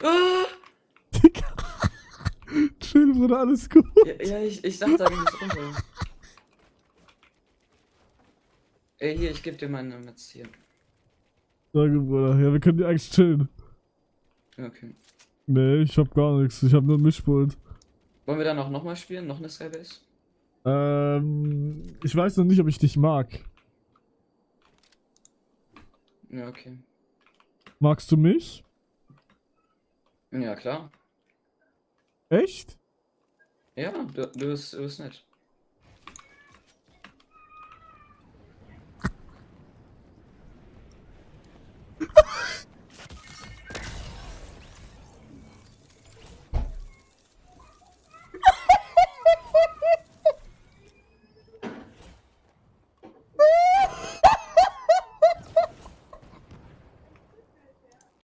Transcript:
Ah! Digga. Chill, Bruder, alles gut. Ja, ich dachte, da ging es runter. Ey, hier, ich geb dir meine Metz hier. Danke, Bruder. Ja, wir können ja eigentlich chillen. Okay. Nee, ich hab gar nichts. Ich hab nur ein Mischpult. Wollen wir dann auch nochmal spielen? Noch eine Skybase? Ich weiß noch nicht, ob ich dich mag. Ja, okay. Magst du mich? Ja, klar. Echt? Ja, du bist nett.